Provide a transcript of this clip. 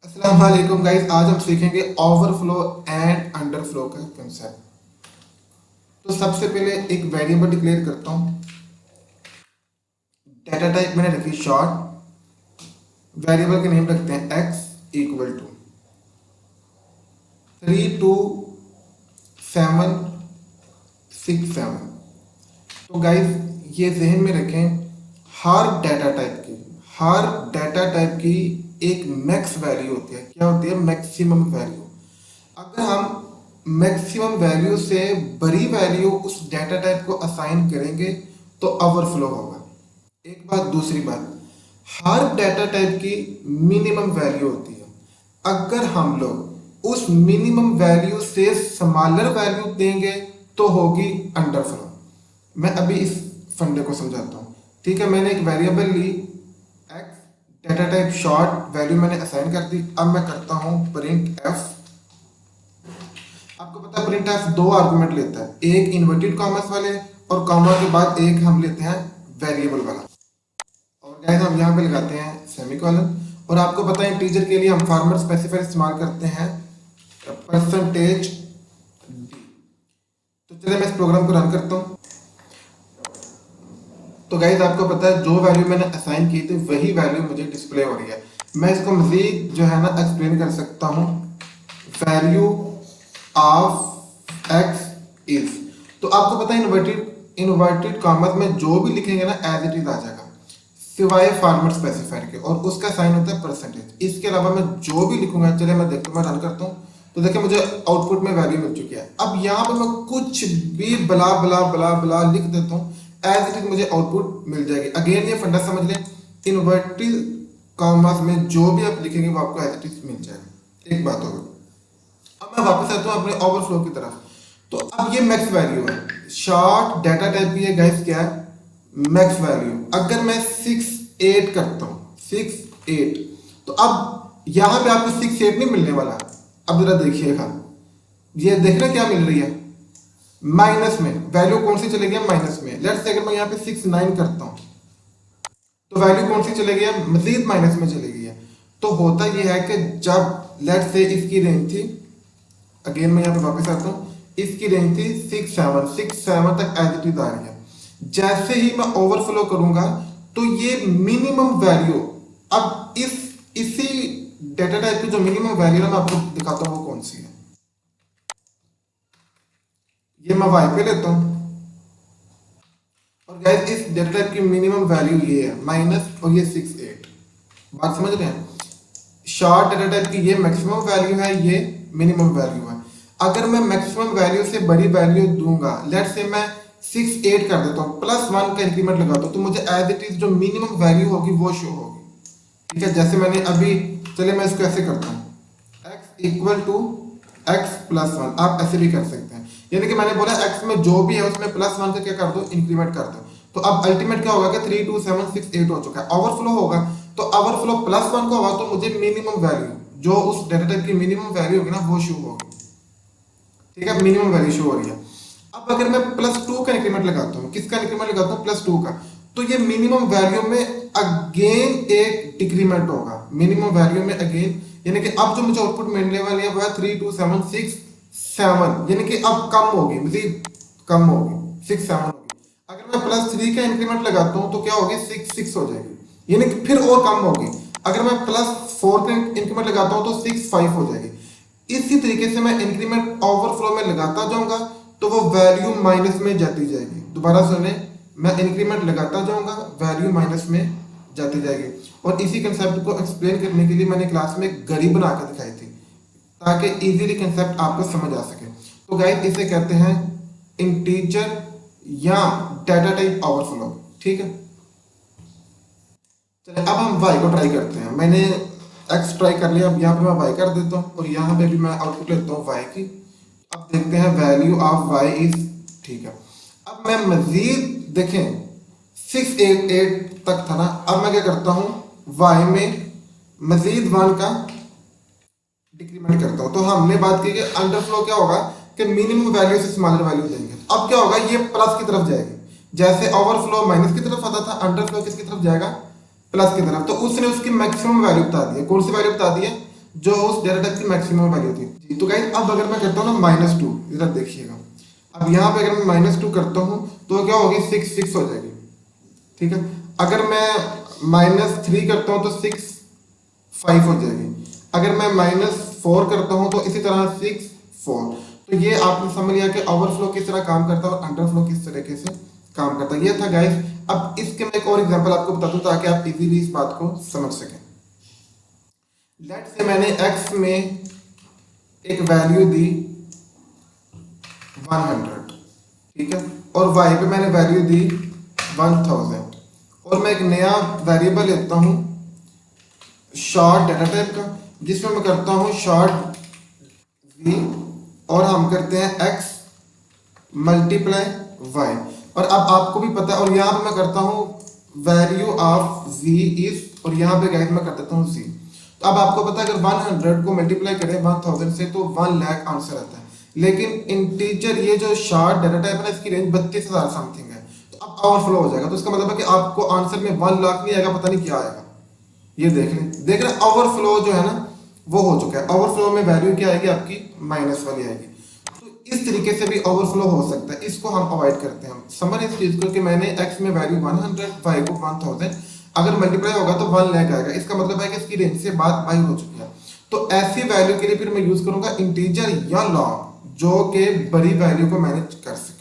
अस्सलाम वालेकुम गाइस, आज हम सीखेंगे ओवरफ्लो एंड अंडरफ्लो का कंसेप्ट। तो सबसे पहले एक वेरिएबल डिक्लेयर करता हूँ। डाटा टाइप मैंने रखी शॉर्ट, वेरिएबल के नेम रखते हैं x इक्वल टू 326767। तो गाइस ये जहन में रखें, हर डाटा टाइप की एक मैक्स वैल्यू होती है। क्या होती है? Maximum value. अगर हम मैक्सिमम वैल्यू से बड़ी वैल्यू उस डाटा टाइप को असाइन करेंगे तो ओवरफ्लो होगा। एक बात। दूसरी बात, हर डाटा टाइप की मिनिमम वैल्यू होती है। अगर हम लोग उस मिनिमम वैल्यू से स्मॉलर वैल्यू देंगे तो होगी अंडरफ्लो। मैं अभी इस फंडे को समझाता हूँ। ठीक है, मैंने एक वेरिएबल ली x, data type short, value मैंने असाइन कर दी। अब मैं करता हूँ प्रिंट एफ। आपको पता है प्रिंट एफ दो आर्गुमेंट लेता है, एक इन्वर्टेड कॉमर्स वाले और कॉमा के बाद एक हम लेते हैं वेरिएबल वाला। और गाइस हम यहाँ पे लगाते हैं सेमीकोलन। और आपको पता है इंटीजर के लिए हम फॉर्मेट स्पेसिफायर इस्तेमाल करते हैं परसेंटेज डी। तो चलिए मैं इस प्रोग्राम को रन करता हूँ। तो गाइस आपको पता है जो वैल्यू मैंने असाइन की थी वही वैल्यू मुझे डिस्प्ले हो रही है। मैं इसको मजीद जो है ना एक्सप्लेन कर सकता हूँ। वैल्यू ऑफ x इज, तो आपको पता है इन्वर्टेड कॉमर्स में जो भी लिखेंगे ना एज इट इज आ जाएगा, सिवाय फॉर्मेट स्पेसिफायर के, और उसका साइन होता है परसेंटेज। इसके अलावा मैं जो भी लिखूंगा, चलिए मैं देखता हूँ, मैं रन करता हूँ तो देखिए मुझे आउटपुट में वैल्यू मिल चुकी है। अब यहाँ पे मैं कुछ भी बला बला बला बला लिख देता हूँ, एज इट इज मुझे आउटपुट मिल जाएगी। अगेन ये फंडा समझ लें, इन्वर्टेड कॉमर्स में जो भी आप लिखेंगे वो आपको एज इट इज मिल जाएगा। एक बात होगी। अब मैं वापस आता हूँ अपने ओवरफ्लो की तरफ। तो अब ये मैक्स वैल्यू है, शॉर्ट डाटा टाइप की है गाइस, क्या है? Max value. अगर मैं 68 करता हूँ 68, तो अब यहां पे आपको 68 नहीं मिलने वाला। अब जरा देखिएगा, ये देखना क्या मिल रही है, माइनस में। वैल्यू कौन सी चलेगी? माइनस में। लेट्स से अगर मैं यहाँ पे 69 करता हूँ तो वैल्यू कौन सी चलेगी? मजीद माइनस में चलेगी है। तो होता यह है कि जब लेट्स से इसकी रेंज थी, अगेन मैं यहाँ पे वापस आता हूँ, इसकी रेंज थी 67 तक एज इट इज आ रही है। जैसे ही मैं ओवरफ्लो करूंगा तो ये मिनिमम वैल्यू, अब इसी डाटा टाइप की जो मिनिमम वैल्यू है मैं आपको दिखाता हूँ वो कौन सी है। ये मैं वाई पे लेता हूँ और गाइस इस डाटा टाइप की मिनिमम वैल्यू ये है माइनस, और ये 68। बात समझ रहे हैं? शॉर्ट डाटा टाइप की ये मैक्सिमम वैल्यू है, ये मिनिमम वैल्यू है। अगर मैं मैक्सिमम वैल्यू से बड़ी वैल्यू दूंगा, लेट्स से मैं 68 कर देता हूँ, +1 का इंक्रीमेंट लगाता हूँ, तो मुझे एज इट इज जो मिनिमम वैल्यू होगी वो शो होगी। ठीक है, जैसे मैंने अभी, चलिए मैं इसको ऐसे करता हूँ, x इक्वल टू x+1। आप ऐसे भी कर सकते हैं, यानी कि मैंने बोला x में जो भी है उसमें +1 का क्या कर दो, इंक्रीमेंट कर दो। तो अब अल्टीमेट क्या होगा कि 32768 हो चुका है। ओवरफ्लो होगा तो ओवरफ्लो +1 का होगा तो मुझे मिनिमम वैल्यू जो उस डाटा टाइप की मिनिमम वैल्यू होगी ना वो शो होगी। ठीक है, मिनिमम वैल्यू शो हो रही है। अब अगर मैं +2 का इंक्रीमेंट लगाता हूँ, किसका इंक्रीमेंट लगाता हूँ? +2 का, तो ये मिनिमम वैल्यू में अगेन एक डिक्रीमेंट होगा। मिनिमम वैल्यू में अगेन, यानी कि अब जो मुझे आउटपुट मिलने वाली है वो है 32767, यानी कि अब कम होगी, मजीद कम होगी, 67 होगी। अगर मैं +3 का इंक्रीमेंट लगाता हूँ तो क्या होगी? 66 हो जाएगी, यानी कि फिर और कम होगी। अगर मैं +4 का इंक्रीमेंट लगाता हूँ तो 65 हो जाएगी। इसी तरीके से मैं इंक्रीमेंट ओवरफ्लो में लगाता जाऊंगा तो वो वैल्यू माइनस में जाती जाएगी। दोबारा सुने, मैं इंक्रीमेंट लगाता जाऊंगा, वैल्यू माइनस में जाती जाएगी। और इसी कंसेप्ट को एक्सप्लेन करने के लिए मैंने क्लास में एक घड़ी बना कर दिखाई थी ताकि इजीली कंसेप्ट आपको समझ आ सके। तो गाइस इसे कहते हैं इंटीजर या डाटा टाइप ओवरफ्लो। ठीक है, चलिए अब हम y को ट्राई करते हैं। मैंने x ट्राई कर लिया, अब यहाँ पे मैं y कर देता हूँ और यहाँ पे भी मैं आउटपुट लेता हूँ y की। अब देखते हैं वैल्यू ऑफ y इज, ठीक है। अब मैं मजीद देखें 688 तक था ना, अब मैं क्या करता हूँ y में मजीद 1 का डिक्रीमेंट करता हूँ। तो हमने बात की कि अंडरफ्लो क्या होगा कि मिनिमम वैल्यू से स्मॉलर वैल्यू देंगे। अब क्या होगा, ये प्लस की तरफ जाएगी। जैसे ओवरफ्लो माइनस की तरफ आता था, अंडरफ्लो किसकी तरफ जाएगा? प्लस की तरफ। तो उसने उसकी मैक्सिमम वैल्यू बता दी है। कौन सी वैल्यू बता दी है? जो उस डेटा टाइप की मैक्सिमम वैल्यू थी जी। तो गाइस अब अगर मैं करता हूँ ना -2, इधर देखिएगा, अब यहाँ पे अगर मैं -2 करता हूँ तो क्या होगी, 6 हो जाएगी, ठीक है। अगर मैं -3 करता हूँ तो 5 हो जाएगी। अगर मैं -4 करता हूँ तो इसी तरह 4। तो ये आपने समझ लिया कि ओवरफ्लो किस तरह काम करता है और अंडरफ्लो किस तरीके से काम करता है। ये था गाइस। अब इसके मैं एक और एग्जांपल आपको बता दूं ताकि आप इजीली इस बात को समझ सकें। लेट्स से मैंने x में एक वैल्यू दी 100, ठीक है, और y पे मैंने वैल्यू दी 1000, और मैं एक नया वेरिएबल लेता हूँ शॉर्ट डाटा टाइप का, जिसमें मैं करता हूँ शॉर्ट v, और हम करते हैं x मल्टीप्लाई y। और अब आपको भी पता है, और यहाँ पे मैं करता हूँ वैल्यू ऑफ v इज, और यहाँ पे गाइस मैं कर देता हूँ c। तो अब आपको पता है अगर 100 को मल्टीप्लाई करें 1000 से तो 1 लाख आंसर आता है। लेकिन इंटीजर ये जो शॉर्ट डाटा टाइप है ना, इसकी रेंज 32,000 समथिंग है। तो अब ओवरफ्लो हो जाएगा, तो इसका मतलब है कि आपको आंसर में 1 लाख नहीं आएगा, पता नहीं क्या आएगा। ये देख रहे ओवरफ्लो जो है ना वो हो चुका है। ओवरफ्लो में वैल्यू क्या आएगी आपकी, माइनस वाली आएगी। तो इस तरीके से भी ओवरफ्लो हो सकता है, इसको हम अवॉइड करते हैं। समझ इस चीज को कि मैंने x में वैल्यू 100, y को 1000, अगर मल्टीप्लाई होगा तो 1 लाख आएगा। इसका मतलब है कि इसकी रेंज से बात बाई हो चुकी है। तो ऐसी वैल्यू के लिए फिर मैं यूज करूंगा इंटीजर या लॉग, जो कि बड़ी वैल्यू को मैनेज कर सके।